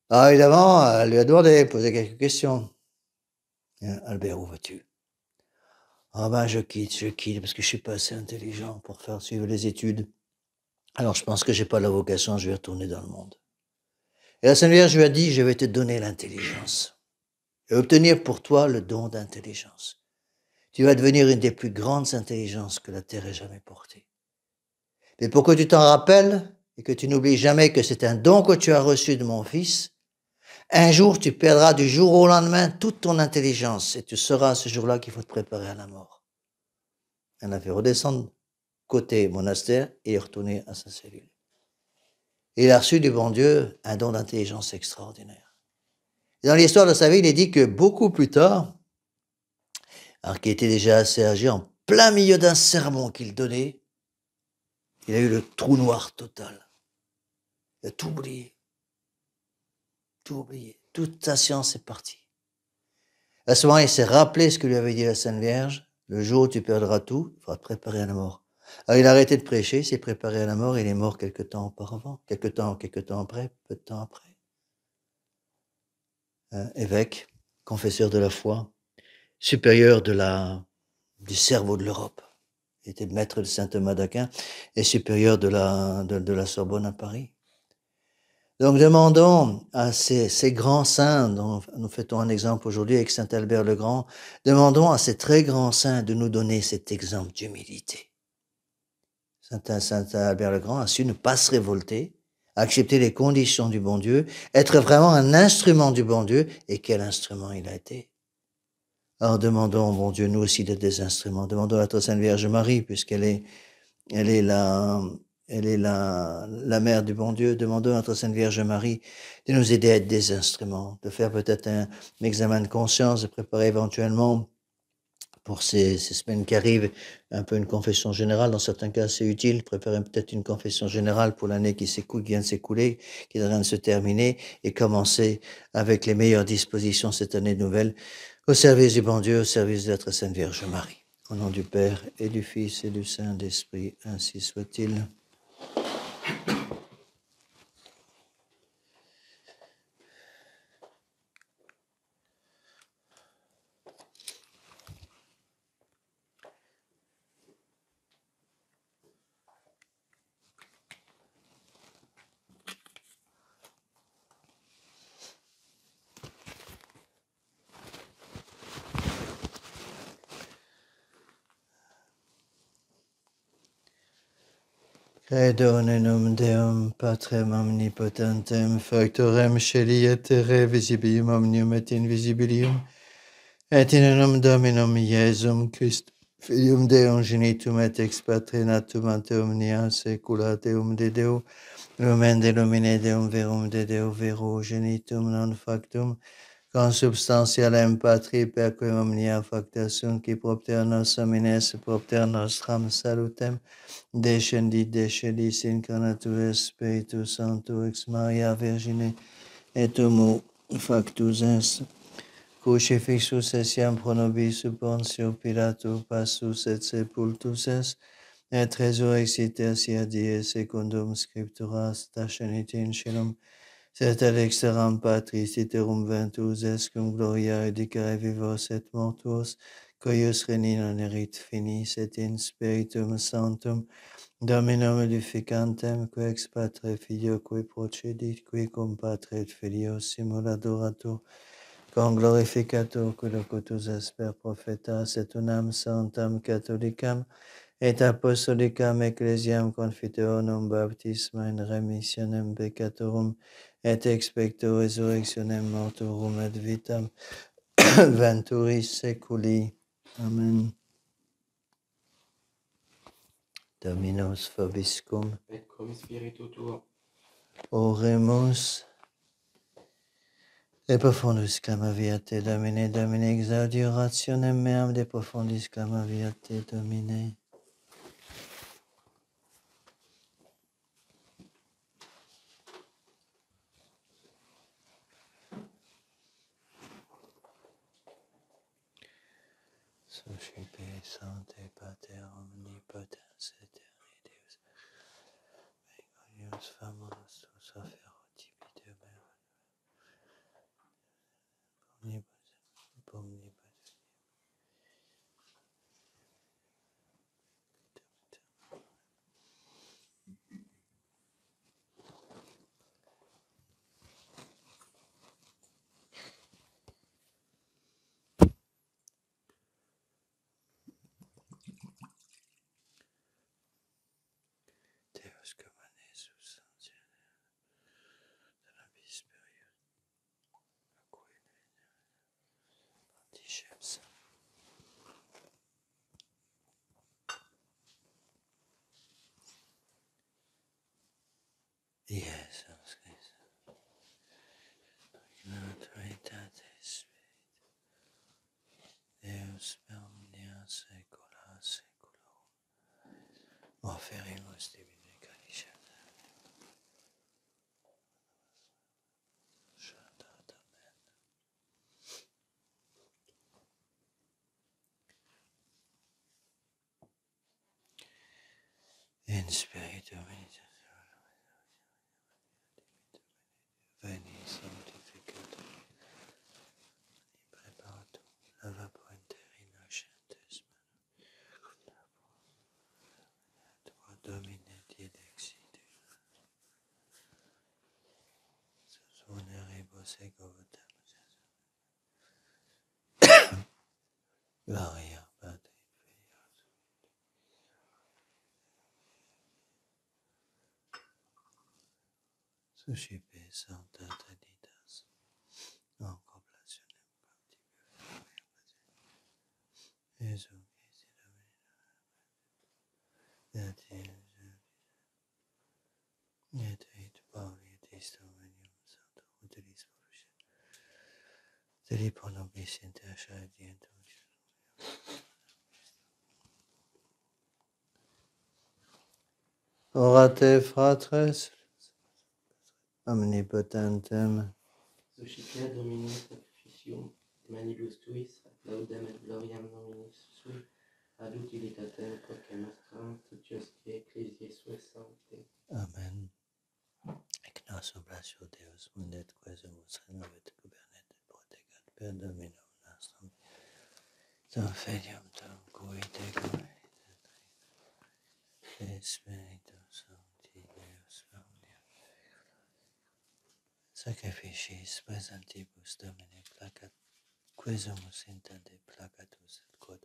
S1: Alors évidemment, elle lui a demandé, posé quelques questions. Albert, où vas-tu? Ah ben, je quitte, parce que je suis pas assez intelligent pour faire suivre les études. Alors je pense que j'ai pas la vocation, je vais retourner dans le monde. Et la Sainte Vierge lui a dit, je vais te donner l'intelligence et obtenir pour toi le don d'intelligence. Tu vas devenir une des plus grandes intelligences que la Terre ait jamais portées. Mais pour que tu t'en rappelles et que tu n'oublies jamais que c'est un don que tu as reçu de mon Fils, un jour tu perdras du jour au lendemain toute ton intelligence et tu sauras à ce jour-là qu'il faut te préparer à la mort. Elle l'a fait redescendre côté monastère et est retourné à sa cellule. Et il a reçu du bon Dieu un don d'intelligence extraordinaire. Et dans l'histoire de sa vie, il est dit que beaucoup plus tard, alors qu'il était déjà assez âgé, en plein milieu d'un sermon qu'il donnait, il a eu le trou noir total. Il a tout oublié. Tout oublié. Toute sa science est partie. À ce moment, il s'est rappelé ce que lui avait dit la Sainte Vierge. Le jour où tu perdras tout, il faudra te préparer à la mort. Alors il a arrêté de prêcher, il s'est préparé à la mort, et il est mort quelque temps auparavant, quelque temps après, peu de temps après. Évêque, confesseur de la foi, supérieur du cerveau de l'Europe. Il était maître de saint Thomas d'Aquin et supérieur de la Sorbonne à Paris. Donc demandons à ces grands saints, dont nous fêtons un exemple aujourd'hui avec saint Albert le Grand, demandons à ces très grands saints de nous donner cet exemple d'humilité. Saint Albert le Grand a su ne pas se révolter, accepter les conditions du bon Dieu, être vraiment un instrument du bon Dieu, et quel instrument il a été. Alors demandons au bon Dieu, nous aussi, d'être des instruments. Demandons à notre Sainte Vierge Marie, puisqu'elle est la mère du bon Dieu. Demandons à notre Sainte Vierge Marie de nous aider à être des instruments, de faire peut-être un examen de conscience, de préparer éventuellement pour ces semaines qui arrivent un peu une confession générale. Dans certains cas, c'est utile. Préparer peut-être une confession générale pour l'année qui vient de s'écouler, qui est en train de se terminer, et commencer avec les meilleures dispositions cette année nouvelle au service du bon Dieu, au service de notre Sainte Vierge Marie. Au nom du Père et du Fils et du Saint-Esprit, ainsi soit-il. Credo in num Deum, Patrem omnipotentem, factorem celi et terrae, visibilium omnium et invisibilium, et in num Dominum Iesum Christ, Filium Deum genitum et ex Patre natum ante omnia saecula Deum de Deo, lumen de lumine Deum verum de Deo vero genitum non factum, consubstantialem Patri perquem omnia facta sunt, qui propter nos homines, propter nostram salutem, descendis incarnatus Spiritus Sancto ex Maria Virgine et homo factus est, crucifixus essiam pro nobis sub Pontio Pilato passus et sepultus est, et resurrexit tertia die secundum scripturas tascenit in caelum, sed ad exteram Patris iterum ventus est cum gloria edicare vivos et mortuos, coius reni non erit finis et in Spiritum Sanctum, Dominum edificantem, que ex Patre Filio, qui procedit, qui cum Patre et Filio simuladoratur, con glorificator, qui locutus est per prophetas, et unam sanctam catholicam, et apostolicam ecclesiam confiteonum baptisma in remissionem peccatorum, et expecto resurrectionem mortorum et vitam venturis seculi. Amen. Dominus vobiscum.
S2: Et cum spiritu tuo.
S1: Oremus. De profundus clamaviate, Domine, Domine, exaudiorationem meam, de profundis clamaviate, Domine. Suscipe, Sancte Pater, omnipotens, aeterni Deus, Deus famosus tus afferroti de mer, omnipotens. Deus comane substantia de la vie spirituelle, Antichems. Jesus Christ, in autoritatis Deus per omnia saecula saeculorum, offerimus divine calicem. Shaddad, amen. In spiritu veni sanctificatum, preparatum, lavabo interina gentes tua Domine dilexit, suneribus ego votamus, gloria Patri Filios, suscipe Sancta Trinitas, non completionem Jesu Christi Domine, et Pauli et Istomenium Sanctum utilis volution, teli pro nobis intercede dientum. Orate fratres, omnipotentem,
S2: Susciper Domine sacrificium manibus tuis, ad laudem et gloriam nominis sui, ad utilitatem quoque nostram tutiosque ecclesiae suae sancte.
S1: Amen. Ec nos oblatio Deus mundet quesumus renovet gubernet et protegat per Dominum nostrum, Dom Filium Dom cui Deo et Spiritus Sancti Deus omnia. Sacrificis presentibus Domine placat quesumus intende placatus et quod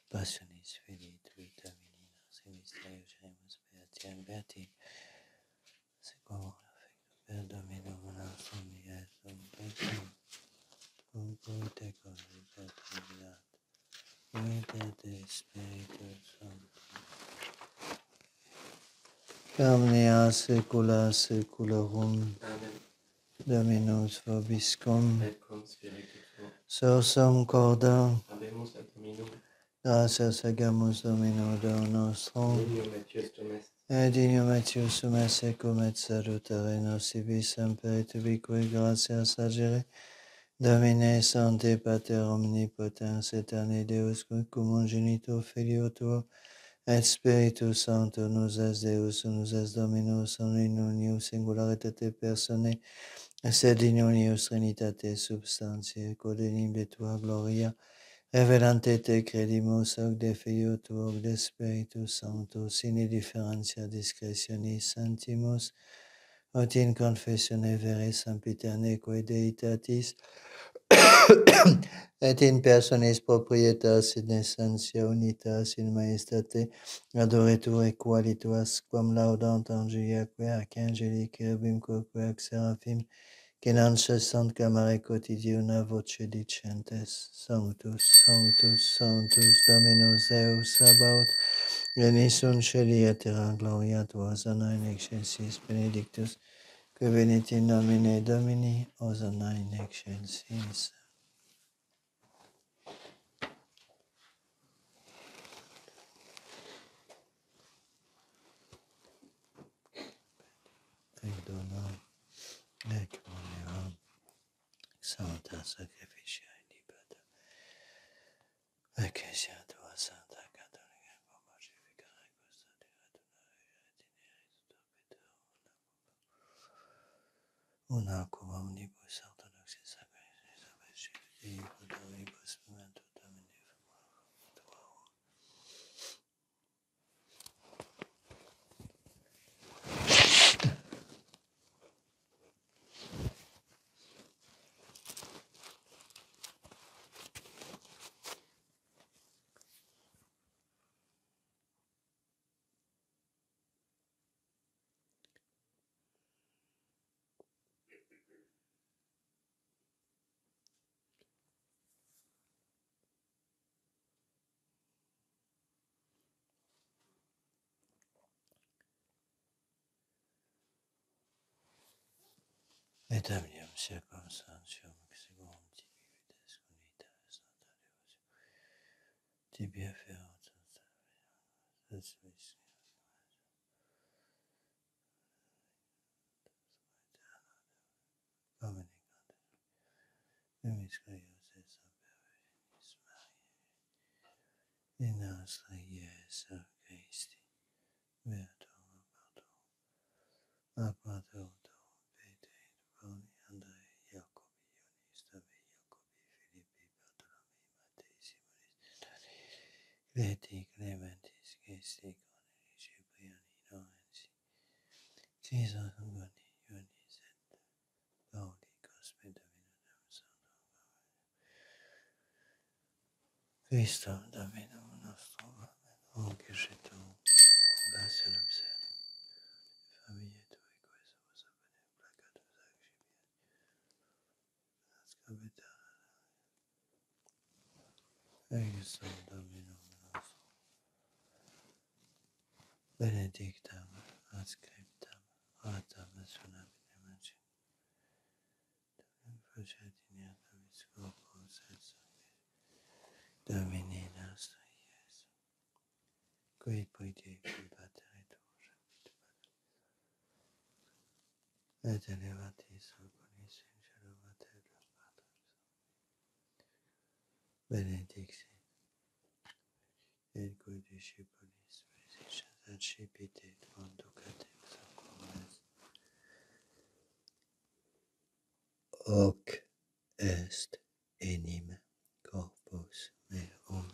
S1: passionis Filii Tui Domini nos in mysterio genimus beatiam beati sequam affectum per Dominum nostrum Iesum Christum, cum cui Deco libertat, et Spiritus Sancti, omnia saecula saeculorum.
S2: Amen.
S1: Dominus vobiscum,
S2: Et cum spiritu tuo.
S1: sursum corda,
S2: Habemus ad Dominum,
S1: gratias agamus Domino Deo nostro,
S2: Dominum et justum est.
S1: et dignum etius sum et secum et salutare nocibus semper et ubique gratias agere, Domine Sancte Pater omnipotens aeterni Deus, cum ungenitur Filio tuo, et Spiritus Sancto nous es Deus, nous es Dominus, in unius singularitate personae, sed in unius Trinitate substantiae, quod in imbe tua gloria, revelante te credimus, hoc de Filio tuo, hoc de Spiritus Sancto, sine differentia discretionis santimus, ut in confessione vere sempiterneque Deitatis, et in personis proprietas, in essentia unitas, in majestate, adoretur equalituas, quam laudant angeliaque ac angeli, cherubim quoque ac seraphim, que non cessant clamare quotidiana voce dicentes, Sanctus, Sanctus, Sanctus, Dominus Deus Sabaoth, venis un celi et terra gloria tua, sana in excelsis benedictus, Que venite in nomine Domini, Hosanna in excelsis. Ec donam, ec moneram, sancta sacrificia in liberta. Ecclesia tua santa cattolica, pacificare questa una cum omnibus orthodoxis sacris, sacrifici, podoribus memento Domini, et amium circumstantium exiguum tibi vides unitas notarius tibia ferat Dominicus in nostra Jesu Christi, Beatum Apostol, Aquatum Petri, Pauli, Andrei, Jacobi, Ionis, Davi, Jacobi, Filippi, Bartolomei, Mattei, Simonis, Cleti, Clementis, Christi, Corneli, Cipriani, Lorenzi, Caesar, Angoni, Ionis, et Pauli, Cosme, Dominum, Santo, Christum, Dominum nostrum, Amen. Onque tu, gratia nobis, famille tue, quae vos abene placatus accipiat, Exum Dominum nostrum, benedictam, adscriptam, ratam suna benementum, facet in David Scopus et Sanctis, Domini nostri Iesu, qui poitie patere tuus, et elevatis oculis in cielo mater Patris, benedicti, et cui discipulis praesicias accipit et conducat ex hoc. Hoc est enim corpus meum.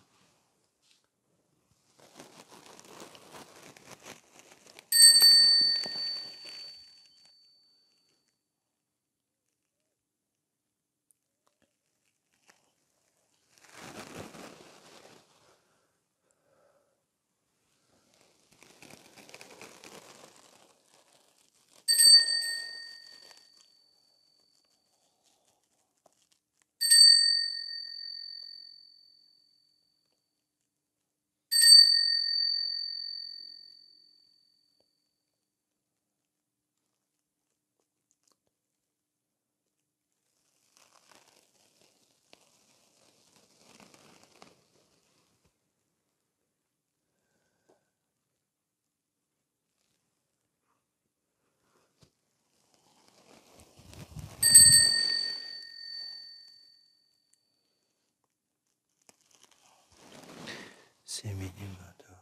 S1: Seminim ado,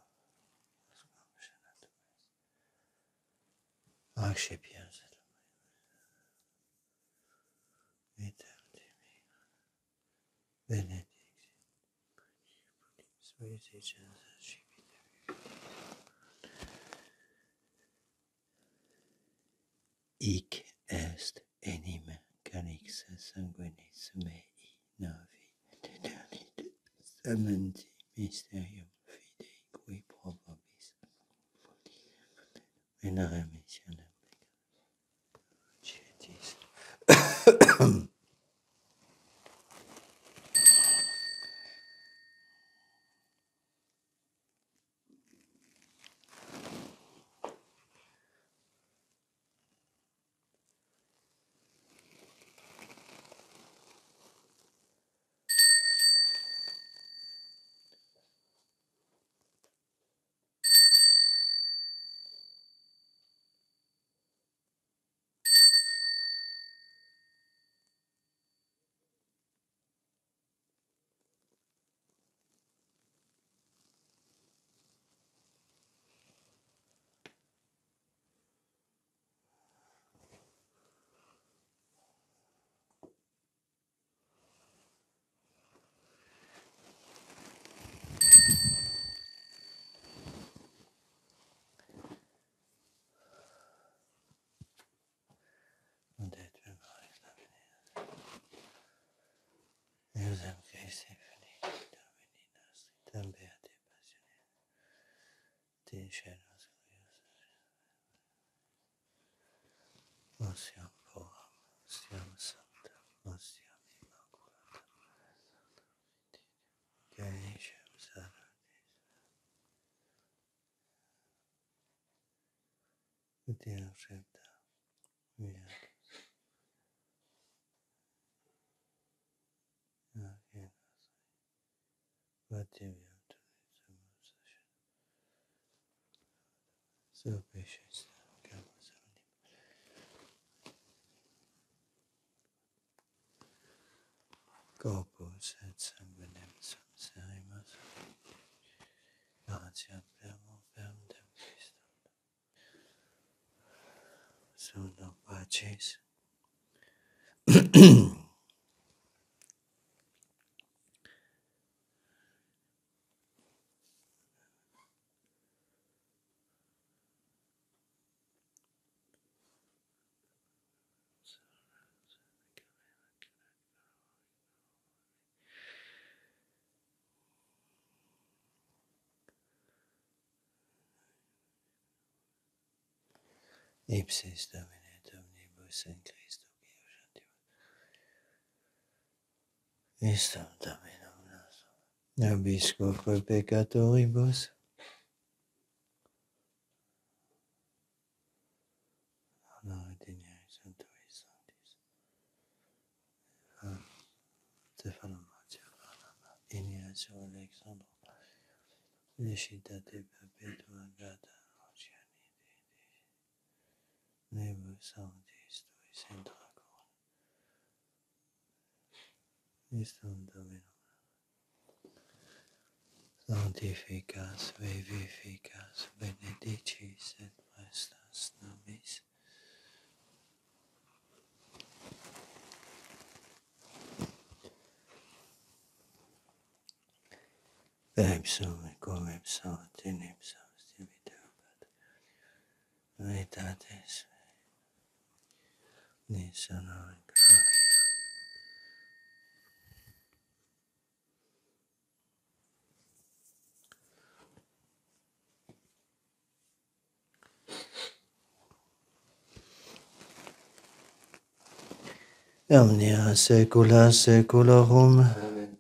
S1: accipias et vitam tibi, benedicti, praesicias accipit. Hic est enim calix sanguinis mei navi et testamenti mysterium fidei qui probabis venere missionem cietis. Ipsis Domine Domnibus in Christo Istam Dominum nostrum. Nobiscoque peccatoribus. Honorae Sanctoris Sanctis. Stephanum Matthew Ignazio Alexandro. Leccitate perpetua gata oceani Nebus Sanctis tuis intracor. Istam Dominum. Sanctificas, vivificas, benedicis et prestas nobis. Ipsum et cum ipsum et in ipsum stibitur veritatis nis honor et gloria. Omnia saecula saeculorum.
S2: Amen.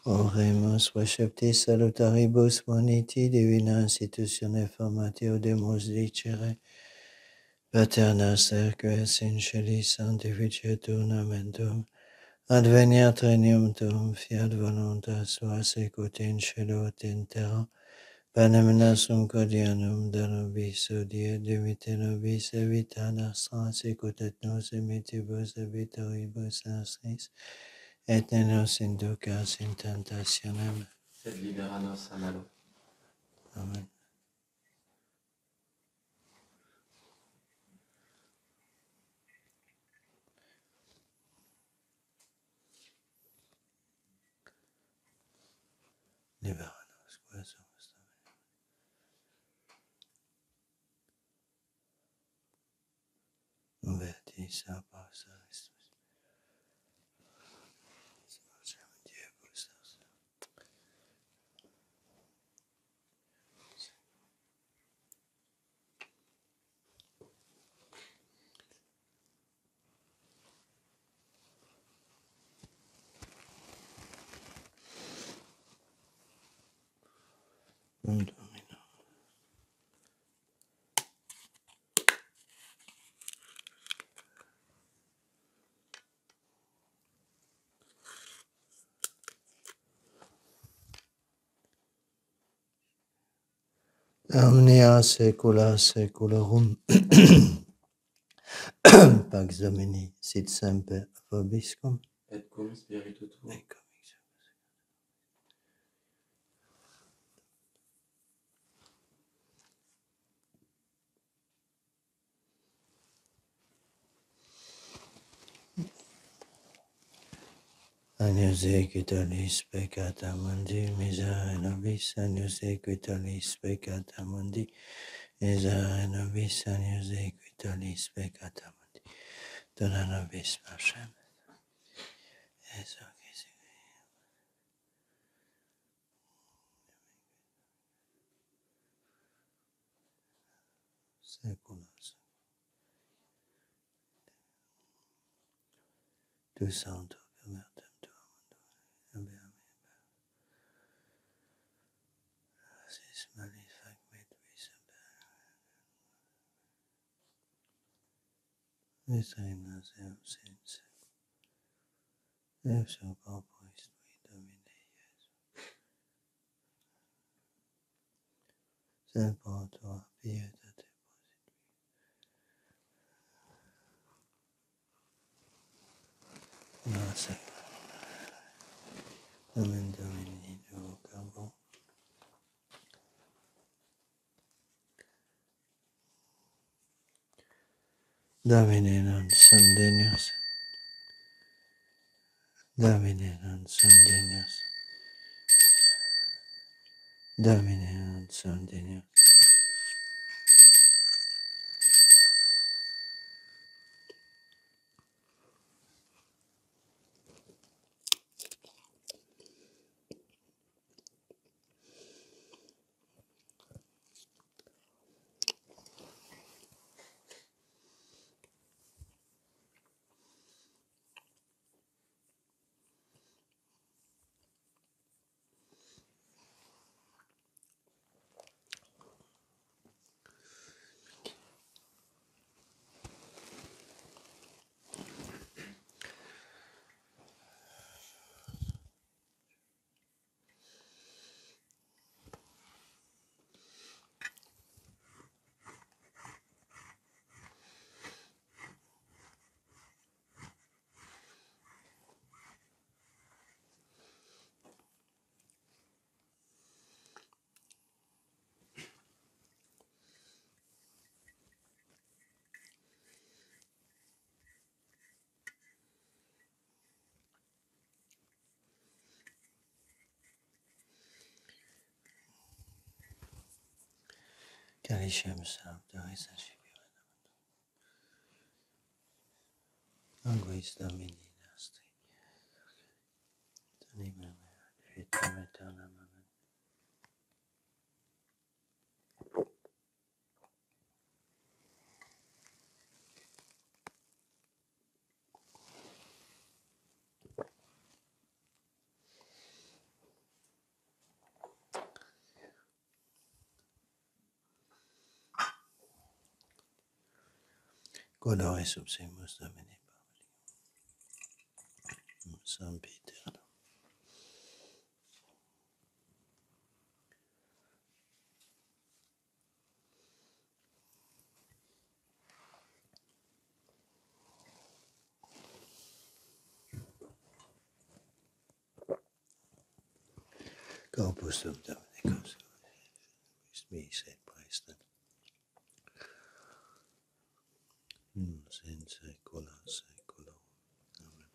S1: Oremus receptis salutaribus boniti divina institutione formatio demus dicere. Pater noster, qui es in celis, sanctificetur nomen tuum. Adveniat regnum tuum, fiat voluntas tua sicut in cielo et in terra. Panem nostrum quotidianum da nobis hodie, dimitte nobis evita nostra, sicut et nos imitibus evitoribus nostris, et ne nos inducas in tentationem.
S2: Sed libera nos a malo.
S1: Amen. Libera nos, quae sumus Domini. Vertis a pausa Christus. Diebus nos. Domino. Omnia saecula saeculorum. Pax Domini sit semper vobiscum.
S2: Et cum spiritu tuo.
S1: Et cum Agnus Dei qui tollis peccata mundi, miserere nobis. Agnus Dei qui tollis peccata mundi, miserere nobis. Agnus Dei qui tollis peccata mundi, dona nobis pacem. Du santo bemertem tuam, sis malifac mit visainas eusins, eusio corporis tui Domine Iesu, selpo tua pietate posit. Amen, Domini, Deo Cabo. Domine non sum Deus. Domine non sum Deus. Domine non sum Deus. Calicem sanctoris ascipiat. Anguis Domini nostri. Anima mea, vitam aeternam. Amen. Codore subsemus Domini Pauli. San Peter. Corpus tuum Dominicus. Me said Christ. Sin saecula saeculorum. Amen.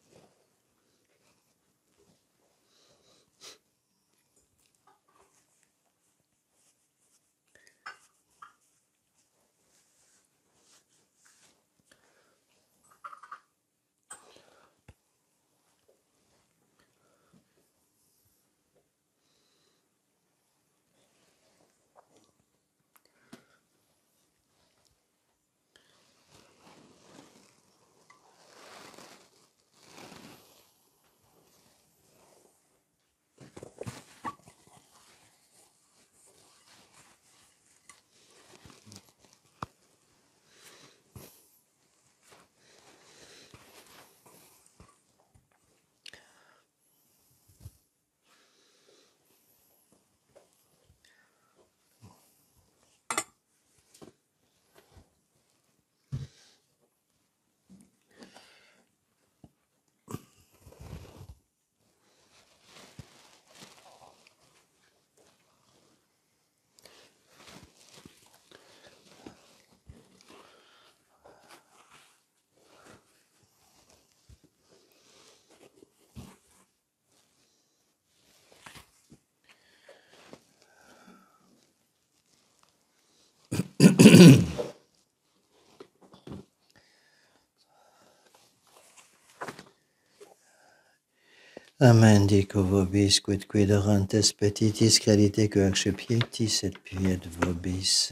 S1: Amen, dico vobis, quid quiderantes petitis credite que accepietis et piet vobis.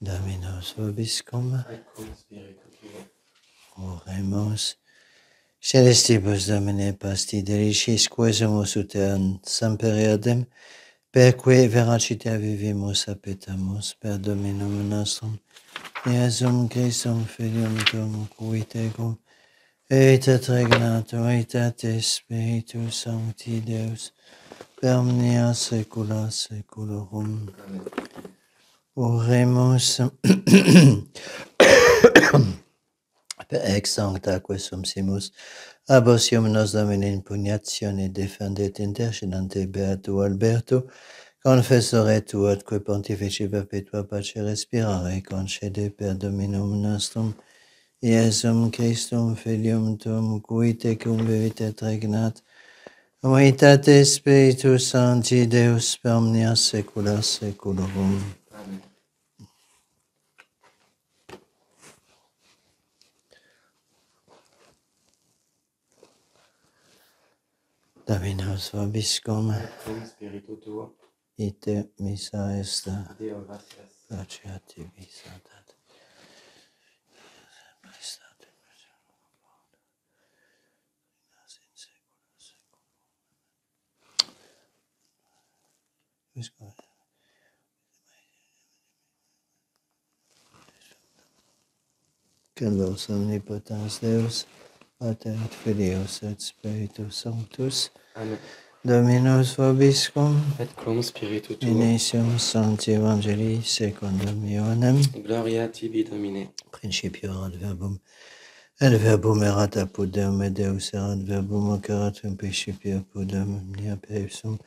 S1: Dominus vobiscum.
S2: et cum spiritu tuo.
S1: Oremus. Celestibus Domine pasti delicis quesumus utean samperiadem, perque veraciter vivimus appetamus per Dominum nostrum, Iesum Christum Filium Tuum, cui tecum, et regnat unitate Spiritus Sancti Deus, per omnia saecula saeculorum.
S2: Amen.
S1: Oremus. Per ex sancta quaesum simus, abosium nos Domine impugnatione defendet intercedante Beato Alberto, confessore tuot que pontifici perpetua pace respirare, concede per Dominum nostrum, Iesum Christum Filium Tuum, cui tecum vivit et regnat, unitate Spiritus Sancti Deus per omnia saecula saeculorum.
S2: Amen.
S1: Dominus vobiscum,
S2: Et cum spiritu tuo.
S1: ite missa est.
S2: Deo gratias.
S1: Gratia tibi, Sancta. Calvos omnipotens Deus, Pater et Filius et Spiritus Sanctus,
S2: Amen.
S1: Dominus vobiscum,
S2: Et cum spiritu tuo.
S1: initium Sancti Evangelii secundum Ioannem,
S2: Gloria tibi, Domine.
S1: principio erat verbum, et verbum erat apud Deum, et Deus erat verbum, hoc erat in principio apud Deum, omnia per ipsum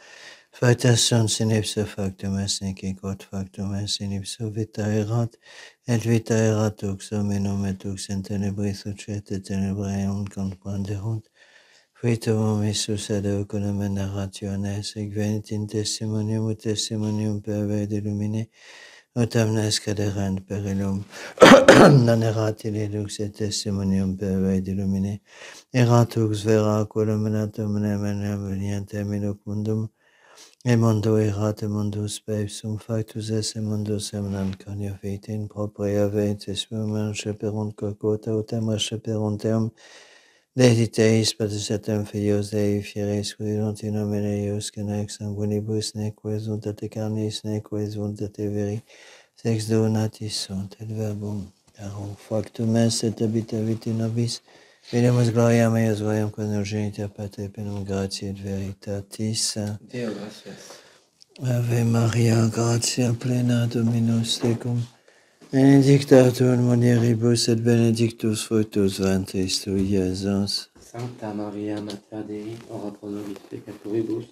S1: facta sunt, in ipso factum est, nec quod factum est, in ipso vita erat, et vita erat ux hominum, et ux in tenebris lucet, et tenebrae non comprenderunt. Fuitum Iesus ad oculum narrationes, ec venit in testimonium, ut testimonium per vede lumine, ut omnes caderant per illum. Non erat illux et testimonium per vede lumine, erat ux vera oculum et omnem venient hoc mundum, e mundo erat mundus per ipsum factus esse mundus emanant conio vitae in propria veritas humanum seperunt quota utem seperunt eum, dediteis patres etem filios Dei fieres virunt in nomine Iusque nec sanguinibus neque sunt et carnis neque sunt et veri, sex donatis sunt et verbum caro factum est et habitavit in nobis, videmus gloriam eius gloriam quod urgenita Pater penum gratiae et veritatis.
S2: Deo gratias.
S1: Ave Maria, gratia plena Dominus tecum, benedicta tu in mulieribus et benedictus fructus ventris tui, Iesus.
S2: Sancta Maria, Mater Dei, ora pro nobis peccatoribus,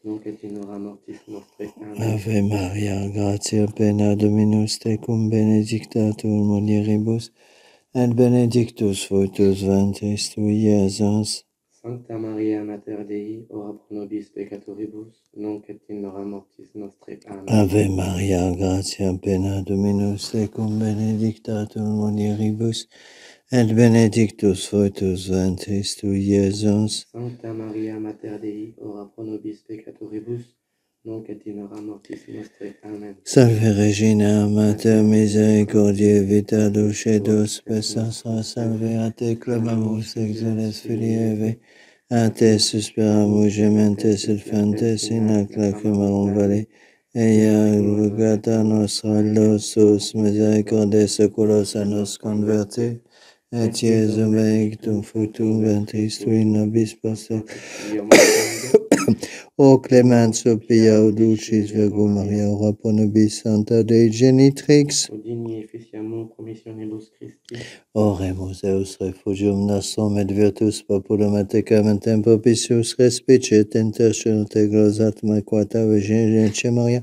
S2: nunc et in hora mortis nostre. Amen.
S1: Ave Maria, gratia plena Dominus tecum, benedicta tu in mulieribus, et benedictus fructus ventris tui, Iesus.
S2: Sancta Maria, Mater Dei, ora pro nobis peccatoribus, nunc et in hora mortis nostre. Amen.
S1: Ave Maria, gratia plena Dominus tecum, benedicta tu in mulieribus, et benedictus fructus ventris tui, Iesus.
S2: Sancta Maria, Mater Dei, ora pro nobis peccatoribus, nunc et in hora mortis nostre. Amen.
S1: Salve Regina, Mater misericordiae, vita dulcedos, spes nostra, salve, a te clamamus, exules filii Eve, a te suspiramus, gementes et fantes in hac lacrimarum vale, eia vulgata nostra, los misericordiae seculos a nos converte, et Iesum benedictum fructum ventris tui nobis posse. O clemens, o pia, o dulcis Virgo Maria, ora pro nobis Santa Dei Genitrix.
S2: Udini efficiamur promissionibus Christi.
S1: Oremus Deus refugium nostrum et virtus populum et tecamentem propitius respicit intercedere te glosatma quata Virgine Maria,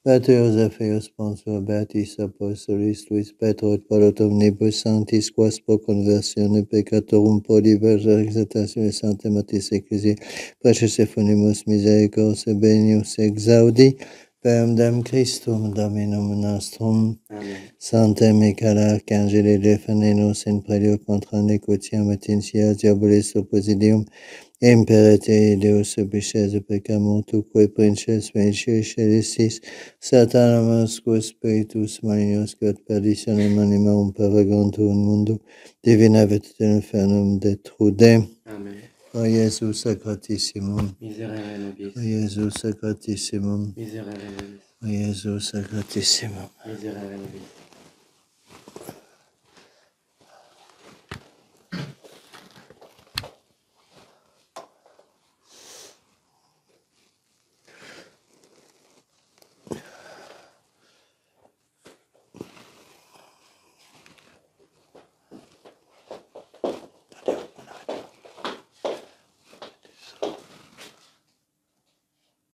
S1: Beata Joseph eius sponsor Beatis Apostolis tuis Petro et Paul et omnibus sanctis quas pro conversione peccatorum pro diversa exaltatione Sancte Matis Ecclesiae preces et funimus misericordiae et benius exaudi per dem Christum Dominum nostrum.
S2: Amen.
S1: Sancte Michael Arcangeli defende nos in predio contra nequitiam et insias diabolis opposidium, Imperate Deus obisces peccamur tuque princes mensis celestis, Satanamus quo spiritus malignos quod perditionem animarum pervegantur in mundo, divina vet infernum detrude.
S2: Amen.
S1: O Iesus sacratissimum,
S2: Miserere nobis.
S1: O Iesus sacratissimum,
S2: Miserere nobis.
S1: O Iesus sacratissimum.
S2: Miserere nobis.